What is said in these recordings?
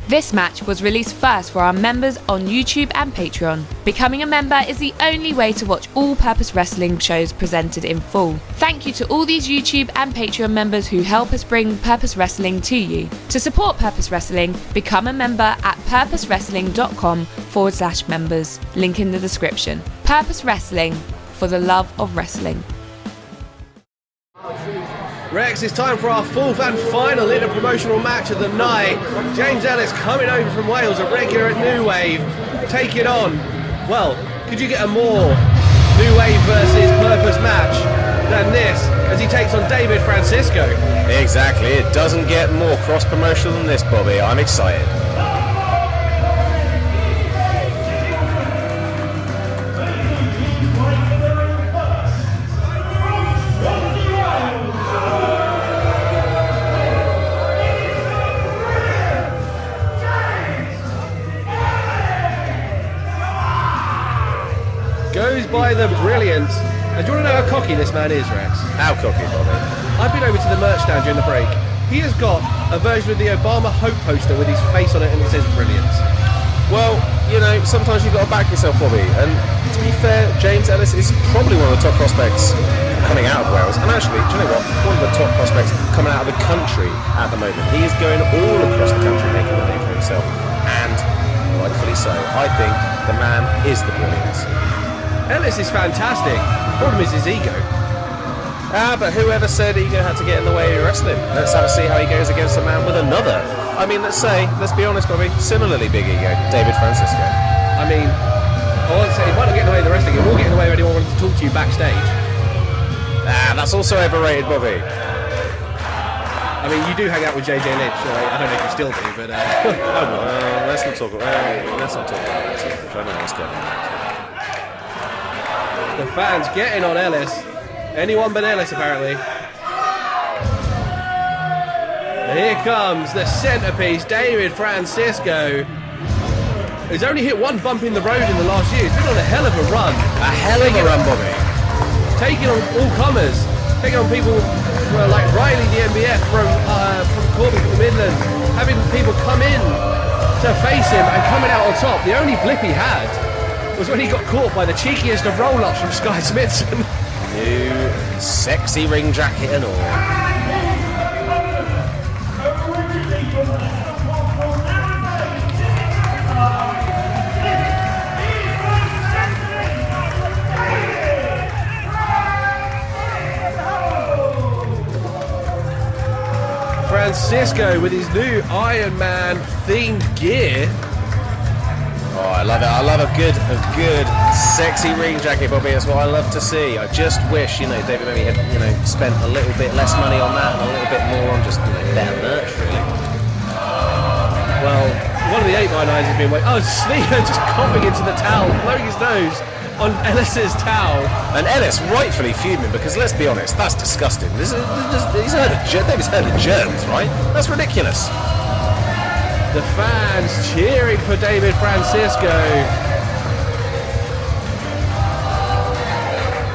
This match was released first for our members on YouTube and Patreon. Becoming a member is the only way to watch all Purpose Wrestling shows presented in full. Thank you to all these YouTube and Patreon members who help us bring Purpose Wrestling to you. To support Purpose Wrestling, become a member at purposewrestling.com/members. Link in the description. Purpose Wrestling, for the love of wrestling. Rex, it's time for our fourth and final interpromotional match of the night. James Ellis coming over from Wales, a regular at New Wave, taking on, well, could you get a more New Wave versus Purpose match than this, as he takes on David Francisco? Exactly, it doesn't get more cross-promotional than this, Bobby. I'm excited. Goes by the Brilliance. And do you want to know how cocky this man is, Rex? How cocky, Bobby? I've been over to the merch stand during the break. He has got a version of the Obama Hope poster with his face on it and it says Brilliance. Well, you know, sometimes you've got to back yourself, Bobby. And to be fair, James Ellis is probably one of the top prospects coming out of Wales. And actually, do you know what? One of the top prospects coming out of the country at the moment. He is going all across the country making a name for himself. And rightfully so. I think the man is the Brilliance. Ellis is fantastic. Problem is his ego. But whoever said ego had to get in the way of wrestling? Let's have a see how he goes against a man with another. I mean, let's be honest, Bobby, similarly big ego, David Francisco. I mean, I won't say it might not get in the way of the wrestling, it will get in the way of anyone wanting to talk to you backstage. That's also overrated, Bobby. I mean, you do hang out with JJ Lynch, so I don't know if you still do, but... let's not talk about that. I don't know what's going on. The fans getting on Ellis. Anyone but Ellis, apparently. And here comes the centerpiece, David Francisco, who's only hit one bump in the road in the last year. He's been on a hell of a run. A hell of a run, Bobby. Taking on all comers. Taking on people like Riley, the MBF, from Corbin from the Midlands. Having people come in to face him and coming out on top. The only blip he had was when he got caught by the cheekiest of roll-ups from Sky Smithson. New sexy ring jacket and all. Francisco with his new Iron Man themed gear. Oh, I love it. I love a good, sexy ring jacket, Bobby. That's what I love to see. I just wish, David maybe had, spent a little bit less money on that and a little bit more on just, better merch, really. Well, one of the 8x9s has been waiting. Oh, Nino just coughing into the towel, blowing his nose on Ellis's towel. And Ellis rightfully fuming because, let's be honest, that's disgusting. David's heard of germs, right? That's ridiculous. The fans cheering for David Francisco.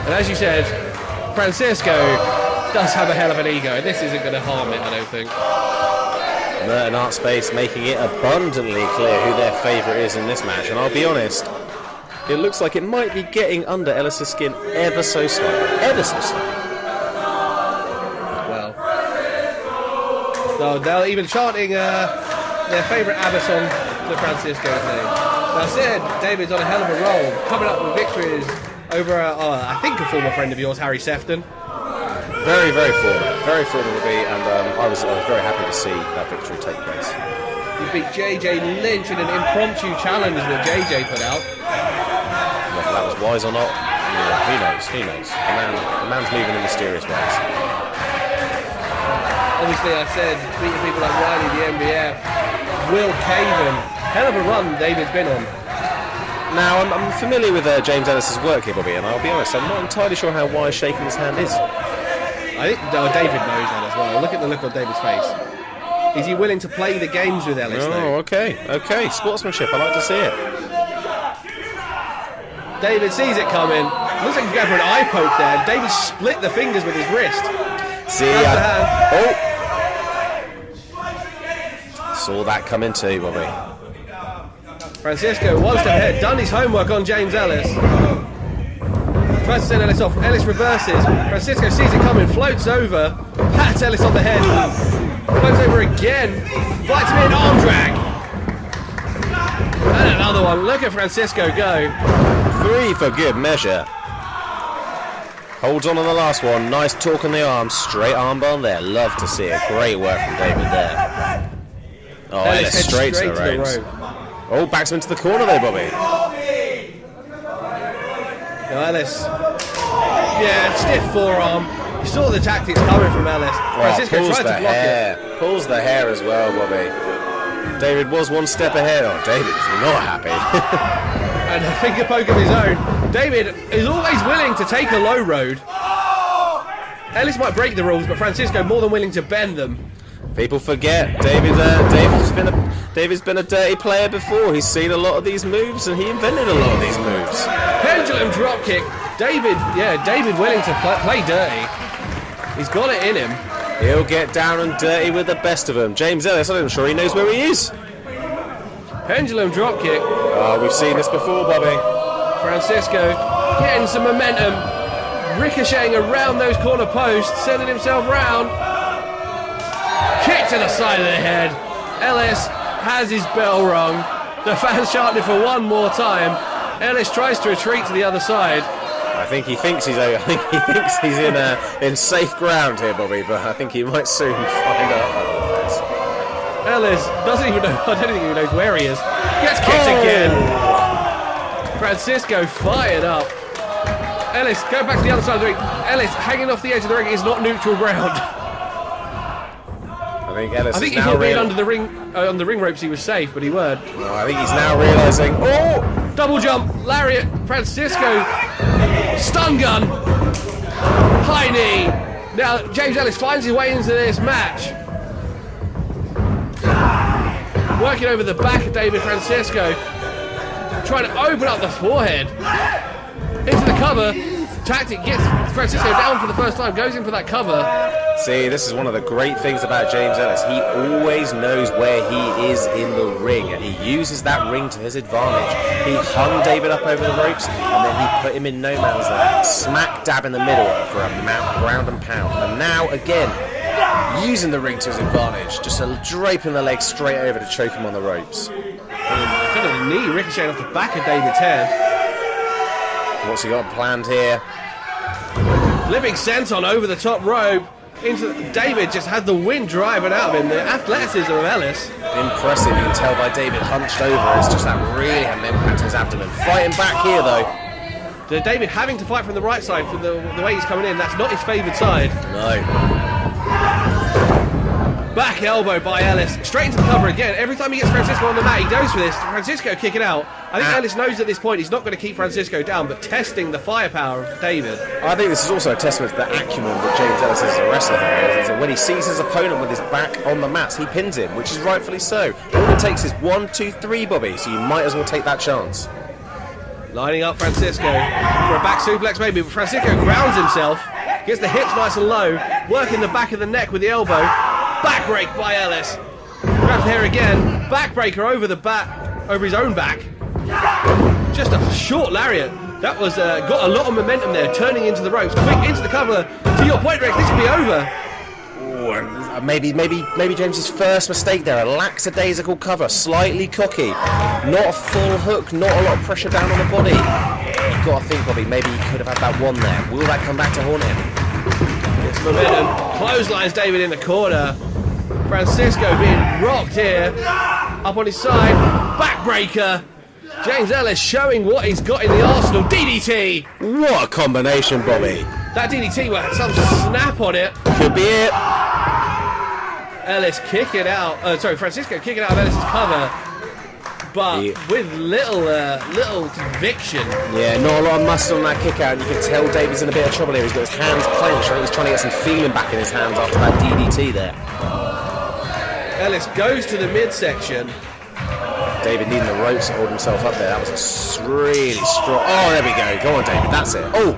And as you said, Francisco does have a hell of an ego. This isn't going to harm it, I don't think. Merton Art Space making it abundantly clear who their favourite is in this match. And I'll be honest, it looks like it might be getting under Ellis' skin ever so slightly. Ever so slightly. Well, they're even chanting... their favourite ABBA song to Francisco's name. Now, said David's on a hell of a roll, coming up with victories over, I think, a former friend of yours, Harry Sefton. Very, very formal to be, and I was very happy to see that victory take place. He beat JJ Lynch in an impromptu challenge that JJ put out. Whether that was wise or not, who knows? The man's moving in mysterious ways. Obviously, I said, beating people like Riley, the MBF, Will Caven. Hell of a run David's been on. Now, I'm familiar with James Ellis' work here, Bobby, and I'll be honest, I'm not entirely sure how wise shaking his hand is. I think David knows that as well. Look at the look on David's face. Is he willing to play the games with Ellis, though? Okay. Sportsmanship, I like to see it. David sees it coming. Looks like he's going for an eye poke there. David split the fingers with his wrist. See, Saw that coming too, Bobby. Francisco, one step ahead, done his homework on James Ellis. Tries to send Ellis off. Ellis reverses. Francisco sees it coming, floats over, pats Ellis on the head. Floats over again, fights him in, arm drag. And another one. Look at Francisco go. 3 for good measure. Holds on the last one. Nice torque on the arm. Straight armbar there. Love to see it. Great work from David there. Oh, Ellis straight to the ropes. Oh, backs him into the corner there, Bobby. No, Ellis. Yeah, stiff forearm. You saw the tactics coming from Ellis. Francisco tried to block it. Pulls the hair as well, Bobby. David was one step ahead. Oh, David is not happy. And a finger poke of his own. David is always willing to take a low road. Ellis might break the rules, but Francisco more than willing to bend them. People forget David's been a dirty player before. He's seen a lot of these moves, and he invented a lot of these moves. Pendulum dropkick. David willing to play dirty. He's got it in him. He'll get down and dirty with the best of them. James Ellis, I'm not sure he knows where he is. Pendulum dropkick. Oh, we've seen this before, Bobby. Francisco getting some momentum, ricocheting around those corner posts, sending himself round. Kick to the side of the head. Ellis has his bell rung. The fans chanting for one more time. Ellis tries to retreat to the other side. I think he thinks he's in safe ground here, Bobby, but I think he might soon find out. Ellis doesn't even know. I don't think he knows where he is. Gets kicked again. Francisco fired up. Ellis, go back to the other side of the ring. Ellis hanging off the edge of the ring is not neutral ground. I think Ellis. I think if he'd been under the ring, on the ring ropes, he was safe, but he weren't. No, I think he's now realising. Oh, double jump, lariat, Francisco, stun gun, high knee. Now James Ellis finds his way into this match. Working over the back of David Francisco, trying to open up the forehead. Into the cover. Tactic gets Francisco down for the first time, goes in for that cover. See, this is one of the great things about James Ellis. He always knows where he is in the ring, and he uses that ring to his advantage. He hung David up over the ropes, and then he put him in no man's land, smack dab in the middle for a ground and pound. And now, again, using the ring to his advantage, just draping the legs straight over to choke him on the ropes. Kind of the knee ricocheting off the back of David's head. What's he got planned here? Flipping senton over the top rope. David just had the wind driving out of him. The athleticism of Ellis. Impressive, you can tell by David hunched over. It's just that really had an impact on his abdomen. Fighting back here though. David having to fight from the right side for the way he's coming in. That's not his favoured side. No. Back elbow by Ellis. Straight into the cover again. Every time he gets Francisco on the mat, he goes for this. Francisco kicking out. I think Ellis knows at this point he's not going to keep Francisco down, but testing the firepower of David. I think this is also a testament to the acumen that James Ellis is as a wrestler. When he sees his opponent with his back on the mats, he pins him, which is rightfully so. All it takes is 1, 2, 3, Bobby, so you might as well take that chance. Lining up Francisco for a back suplex maybe, but Francisco grounds himself, gets the hips nice and low, working the back of the neck with the elbow. Backbreak by Ellis. Grabs here again. Backbreaker over the back, over his own back. Just a short lariat. That was got a lot of momentum there, turning into the ropes. Quick into the cover. To your point, Rex, this could be over. Ooh, maybe James's first mistake there. A lackadaisical cover, slightly cocky. Not a full hook, not a lot of pressure down on the body. You've got to think, Bobby, maybe he could have had that one there. Will that come back to haunt him? It's momentum. Clotheslines David in the corner. Francisco being rocked here. Up on his side. Backbreaker. James Ellis showing what he's got in the arsenal. DDT. What a combination, Bobby. That DDT had some snap on it. Could be it. Ellis kicking out. Francisco kicking out of Ellis' cover. But with little conviction. Yeah, not a lot of muscle on that kick out. You can tell David's in a bit of trouble here. He's got his hands clenched. I think he's trying to get some feeling back in his hands after that DDT there. Ellis goes to the midsection. David needing the ropes to hold himself up there. That was a really strong. Oh, there we go. Go on, David. That's it. Oh.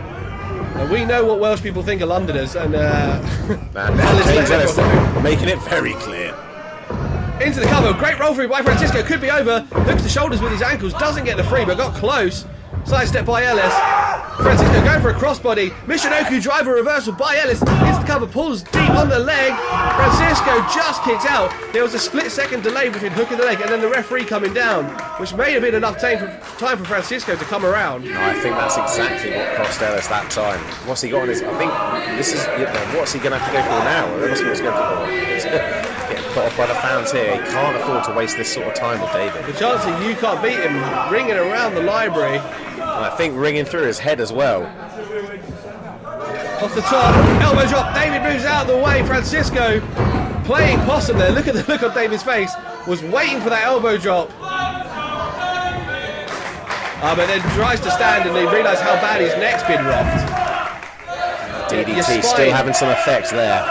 And we know what Welsh people think of Londoners, and James Ellis making it very clear. Into the cover. Great roll through by Francisco. Could be over. Hooks the shoulders with his ankles. Doesn't get the free, but got close. Sidestep by Ellis. Francisco going for a crossbody. Michinoku driver reversal by Ellis. Hits the cover, pulls deep on the leg. Francisco just kicked out. There was a split-second delay between hook and the leg and then the referee coming down, which may have been enough time for Francisco to come around. No, I think that's exactly what cost Ellis that time. What's he got on his... I think this is... what's he going to have to go for now? That must be what's going to get put off by the fans here. He can't afford to waste this sort of time with David. The chances you can't beat him ringing around the library. And I think ringing through his head as well. Off the top, elbow drop. David moves out of the way. Francisco playing possum there. Look at the look on David's face. Was waiting for that elbow drop. But then tries to stand and they realise how bad his neck's been rocked. DDT still having some effect there.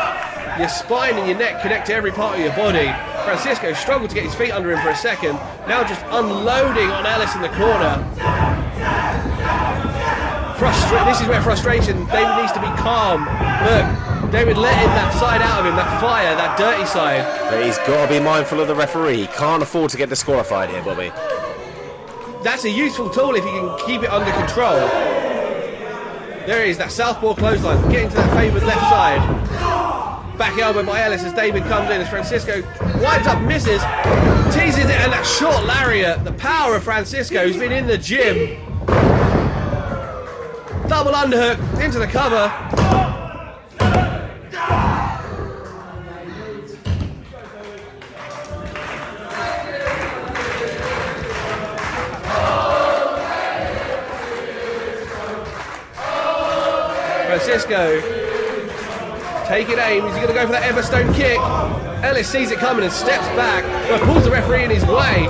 Your spine and your neck connect to every part of your body. Francisco struggled to get his feet under him for a second. Now just unloading on Ellis in the corner. This is where frustration. David needs to be calm. Look, David letting that side out of him, that fire, that dirty side. But he's got to be mindful of the referee. He can't afford to get disqualified here, Bobby. That's a useful tool if you can keep it under control. There he is, that southpaw clothesline, getting to that favoured left side. Back elbow by Ellis as David comes in, as Francisco winds up, misses, teases it, and that short lariat. The power of Francisco, who's been in the gym. Double underhook into the cover. Francisco taking aim. He's going to go for that Everstone kick. Ellis sees it coming and steps back, but pulls the referee in his way.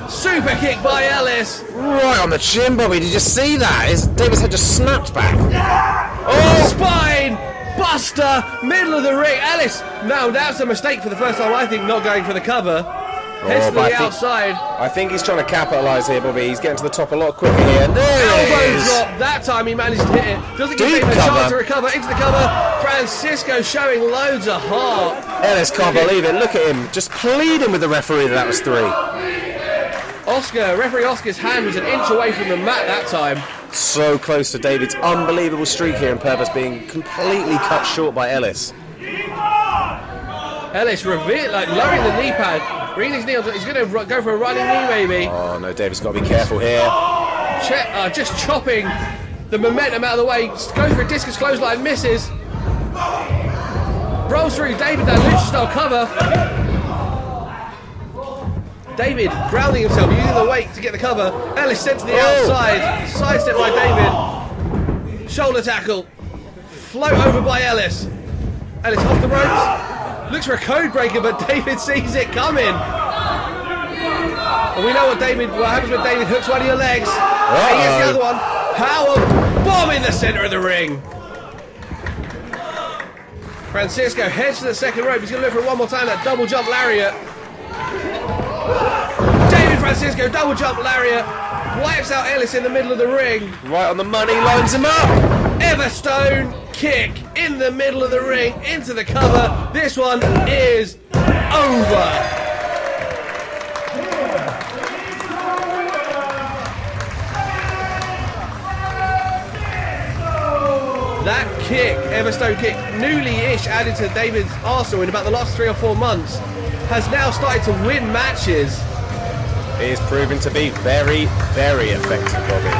Super kick by Ellis. Right on the chin, Bobby. Did you see that? David's head just snapped back. Oh, spine buster, middle of the ring. Ellis. No, that's a mistake for the first time, I think, not going for the cover. Heads to the outside. I think he's trying to capitalise here, Bobby. He's getting to the top a lot quicker here. Elbow drop. That time he managed to hit it. Doesn't give him a chance to recover. Into the cover. Francisco showing loads of heart. Ellis can't believe it. Look at him. Just pleading with the referee that was 3. Referee Oscar's hand was an inch away from the mat that time. So close to David's unbelievable streak here in purpose being completely cut short by Ellis. Ellis lowering the knee pad, bringing his knee on. He's going to go for a running knee, maybe. Oh no, David's got to be careful here. Just chopping the momentum out of the way. Goes for a discus clothesline, misses. Rolls through. David, that lucha style cover. David grounding himself, using the weight to get the cover. Ellis sent to the outside. Sidestep by David. Shoulder tackle. Float over by Ellis. Ellis off the ropes. Looks for a code breaker, but David sees it coming. And we know what happens when David hooks one of your legs. And he gets the other one. Power bomb in the center of the ring. Francisco heads to the second rope. He's going to look for one more time, that double jump lariat. David Francisco, double jump lariat, wipes out Ellis in the middle of the ring. Right on the money, lines him up. Everstone kick in the middle of the ring, into the cover. This one is over. That kick, Everstone kick, newly-ish added to David's arsenal in about the last 3 or 4 months, has now started to win matches. It is proving to be very, very effective, Bobby.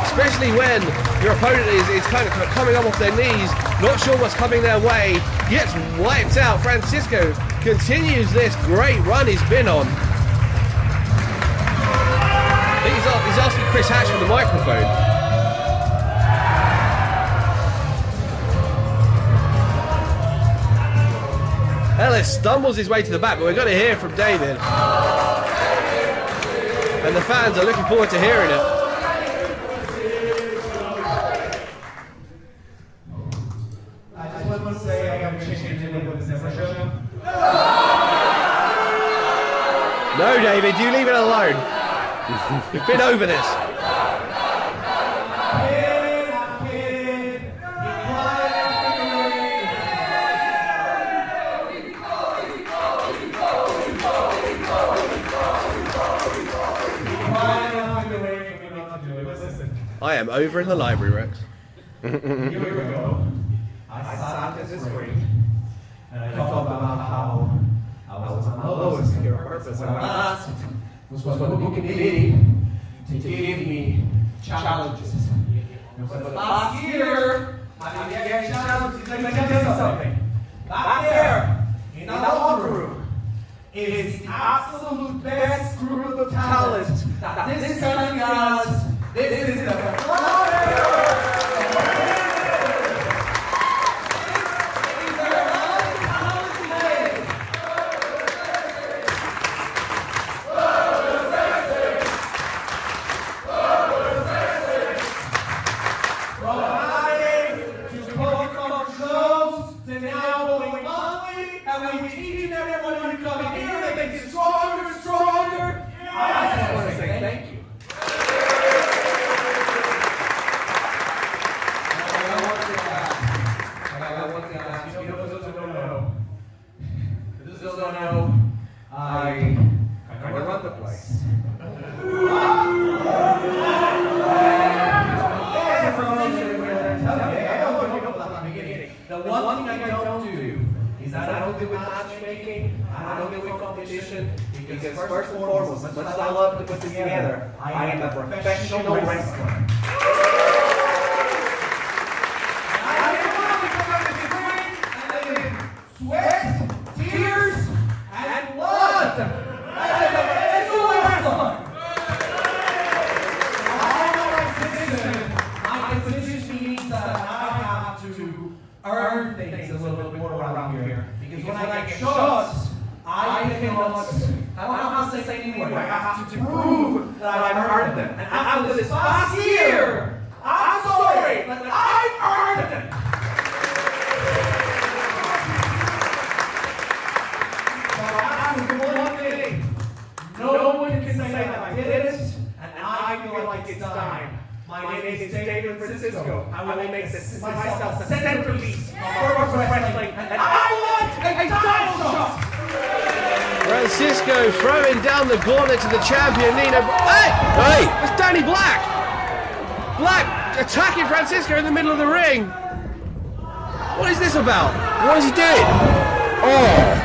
Especially when your opponent is kind of coming up off their knees, not sure what's coming their way, gets wiped out. Francisco continues this great run he's been on. I think he's asking Chris Hatch for the microphone. Ellis stumbles his way to the back, but we're going to hear from David. And the fans are looking forward to hearing it. I just want to say I got chicken dinner with the show. No, David, you leave it alone. We've been over this. I am over in the library, Rex. Here we go. I sat at this ring, and I talked about how I was on the lowest in your purpose. And what I asked was for the booking committee to give me challenges. And for the last year, I've been getting challenges. Let me tell you something. Back there, in the locker room, is the absolute best group of talent that this country has. This is the I will make myself the centerpiece of wrestling, and I want a title shot! Francisco throwing down the gauntlet to the champion, Nino. Hey! It's Danny Black! Black attacking Francisco in the middle of the ring. What is this about? What is he doing? Oh!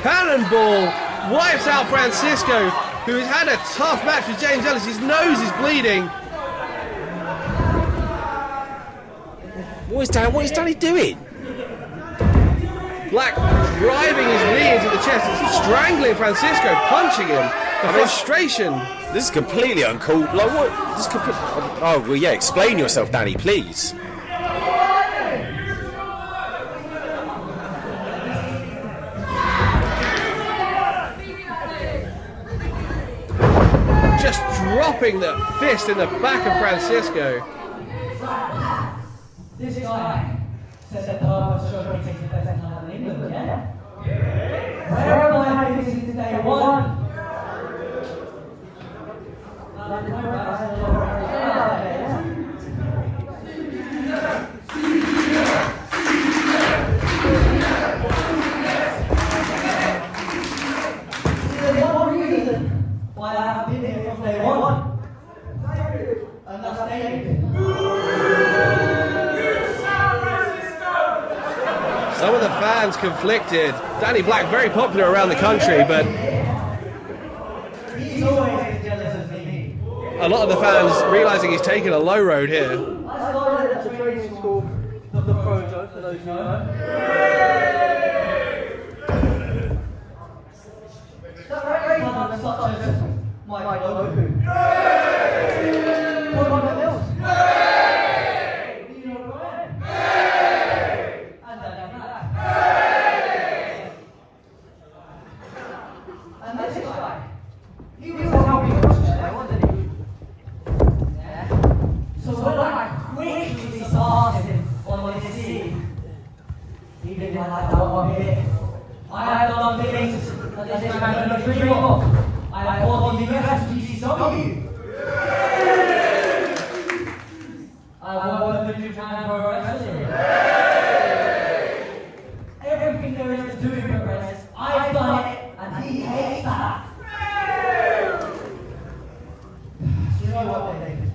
Cannonball wipes out Francisco, who has had a tough match with James Ellis. His nose is bleeding. What is Danny doing? Black driving his knee into the chest and strangling Francisco, punching him. The frustration. This is completely uncool. Like what? This is oh well, yeah. Explain yourself, Danny, please. Just dropping the fist in the back of Francisco. This guy said that the Harvard show takes the best time in England, yeah? Where am I having this since day one? There's one reason why I have been here from day one. And that's David. Some of the fans conflicted. Danny Black very popular around the country, but He's always as jealous as me. a lot of the fans realising he's taken a low road here. I started at the training school of the Projo, for those who know. That right club such as my Goku. Put on the hills. Nino Bryant. And then and this guy. He was helping us there, wasn't he? Yeah. So when I quickly started him on this scene, he didn't like that one bit. I have done things that this man could not dream of. I have fought in the USPCW. I worked for New Japan Pro Wrestling. Everything there is to do in the rest, I've done it, and he hates that. You know what, David?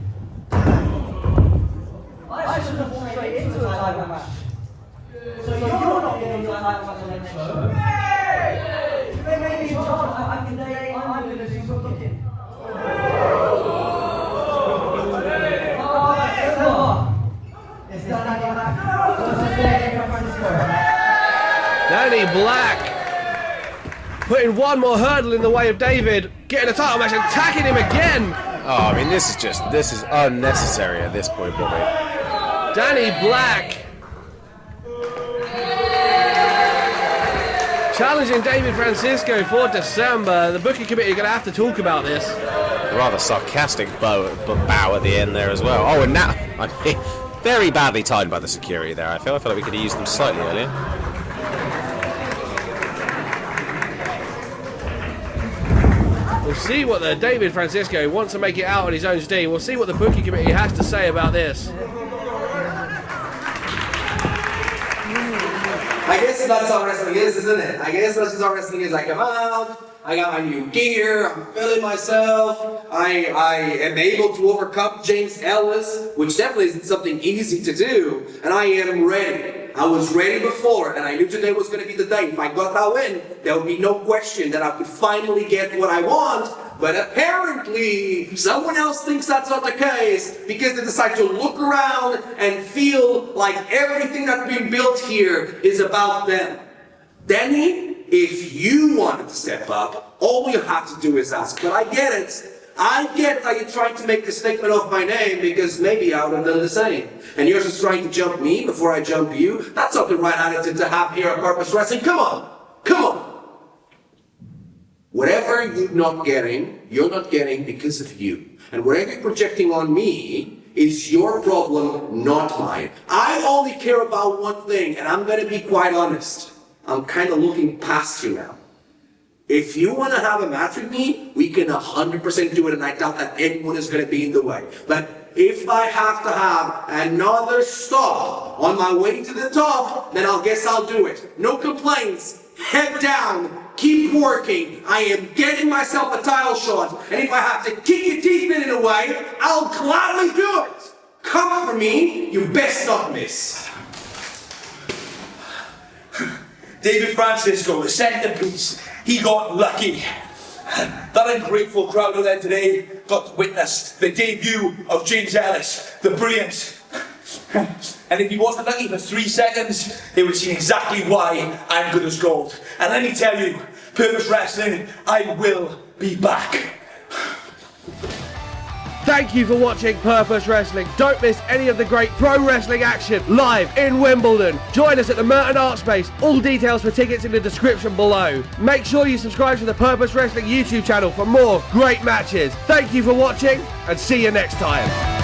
Black putting one more hurdle in the way of David, getting a title match and attacking him again. Oh, I mean, this is unnecessary at this point, Bobby. Danny Black challenging David Francisco for December. The booking committee are going to have to talk about this. Rather sarcastic bow at the end there as well. Oh, and now, I mean, very badly timed by the security there. I feel like we could have used them slightly earlier. We'll see what the David Francisco wants to make it out on his own steam. We'll see what the booking committee has to say about this. I guess that's how wrestling is, isn't it? I guess that's just how wrestling is. I come out, I got my new gear, I'm feeling myself, I am able to overcome James Ellis, which definitely isn't something easy to do, and I am ready. I was ready before, and I knew today was going to be the day. If I got that win, there would be no question that I could finally get what I want, but apparently someone else thinks that's not the case because they decide to look around and feel like everything that's being built here is about them. Danny, if you wanted to step up, all you have to do is ask. But I get it. I get that you're trying to make a statement of my name because maybe I would have done the same. And you're just trying to jump me before I jump you. That's not the right attitude to have here at Purpose Wrestling. Come on. Come on. Whatever you're not getting because of you. And whatever you're projecting on me is your problem, not mine. I only care about one thing, and I'm going to be quite honest. I'm kind of looking past you now. If you want to have a match with me, we can 100% do it, and I doubt that anyone is going to be in the way. But if I have to have another stop on my way to the top, then I guess I'll do it. No complaints. Head down. Keep working. I am getting myself a title shot, and if I have to kick your teeth in a way, I'll gladly do it. Come for me, you best not miss. David Francisco, the centerpiece, he got lucky. That ungrateful crowd out there today got to witness the debut of James Ellis, the Brilliance. And if he wasn't lucky for 3 seconds, they would have seen exactly why I'm good as gold. And let me tell you, Purpose Wrestling, I will be back. Thank you for watching Purpose Wrestling. Don't miss any of the great pro wrestling action live in Wimbledon. Join us at the Merton Art Space. All details for tickets in the description below. Make sure you subscribe to the Purpose Wrestling YouTube channel for more great matches. Thank you for watching and see you next time.